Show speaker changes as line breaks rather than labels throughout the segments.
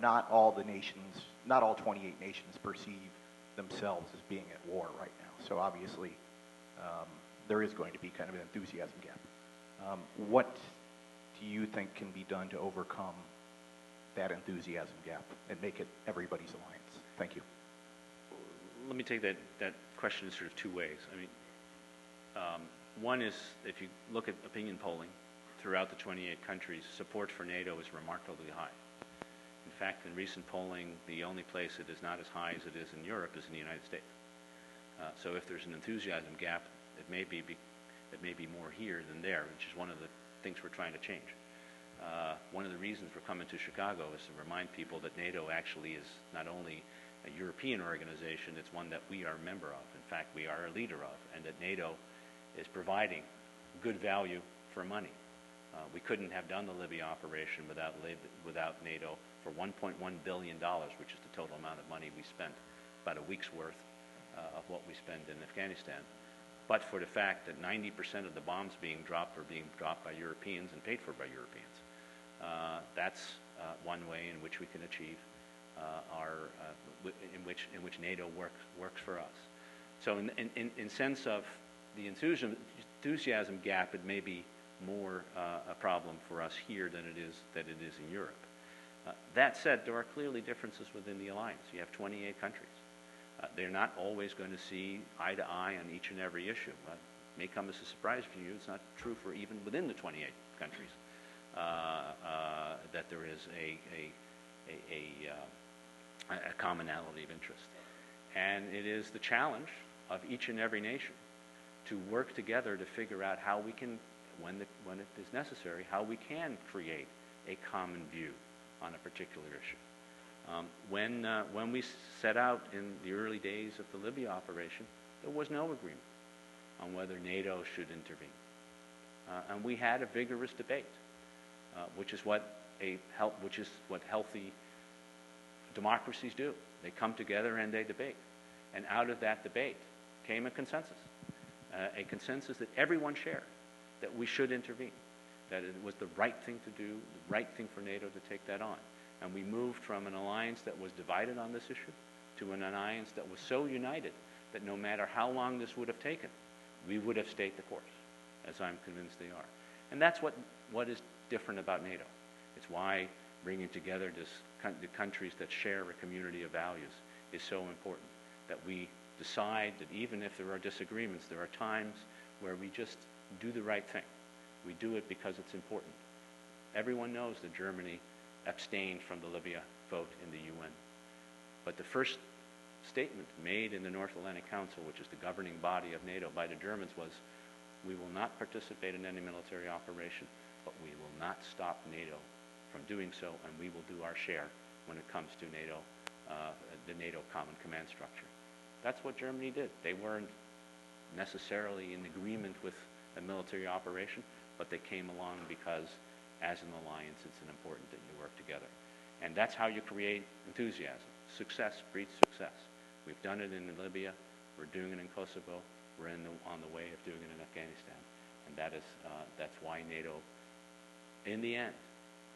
not all the nations, not all 28 nations perceive themselves as being at war right now. So obviously, there is going to be kind of an enthusiasm gap. What do you think can be done to overcome that enthusiasm gap and make it everybody's alliance? Thank you.
Let me take that question in sort of two ways. I mean, one is, if you look at opinion polling throughout the 28 countries, support for NATO is remarkably high. In fact, in recent polling, the only place it is not as high as it is in Europe is in the United States. So if there's an enthusiasm gap, it may be more here than there, which is one of the things we're trying to change. One of the reasons we're coming to Chicago is to remind people that NATO actually is not only a European organization, it's one that we are a member of. In fact, we are a leader of, and that NATO is providing good value for money. We couldn't have done the Libya operation without NATO for $1.1 billion, which is the total amount of money we spent, about a week's worth of what we spend in Afghanistan. But for the fact that 90% of the bombs being dropped are being dropped by Europeans and paid for by Europeans. That's one way in which we can achieve in which NATO works for us. So in sense of the enthusiasm gap, it may be more a problem for us here than it is in Europe. That said, there are clearly differences within the alliance. You have 28 countries. They're not always going to see eye to eye on each and every issue. It may come as a surprise for you. It's not true for even within the 28 countries that there is a commonality of interest. And it is the challenge of each and every nation to work together to figure out how we can, when it is necessary, how we can create a common view on a particular issue. When we set out in the early days of the Libya operation, there was no agreement on whether NATO should intervene. And we had a vigorous debate, which is what healthy democracies do. They come together and they debate. And out of that debate came a consensus that everyone shared, that we should intervene, that it was the right thing to do, the right thing for NATO to take that on. And we moved from an alliance that was divided on this issue to an alliance that was so united that no matter how long this would have taken, we would have stayed the course, as I'm convinced they are. And that's what is different about NATO. It's why bringing together the countries that share a community of values is so important, that we decide that even if there are disagreements, there are times where we just do the right thing. We do it because it's important. Everyone knows that Germany abstained from the Libya vote in the UN. But the first statement made in the North Atlantic Council, which is the governing body of NATO, by the Germans was, we will not participate in any military operation, but we will not stop NATO from doing so, and we will do our share when it comes to NATO, the NATO Common Command Structure. That's what Germany did. They weren't necessarily in agreement with a military operation, but they came along because as an alliance, it's important that you work together. And that's how you create enthusiasm. Success breeds success. We've done it in Libya. We're doing it in Kosovo. We're on the way of doing it in Afghanistan. And that's why NATO, in the end,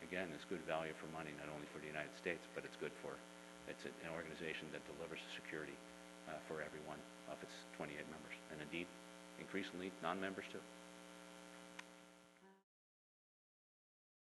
again, is good value for money, not only for the United States, but it's an organization that delivers security for every one of its 28 members. And indeed, increasingly, non-members too.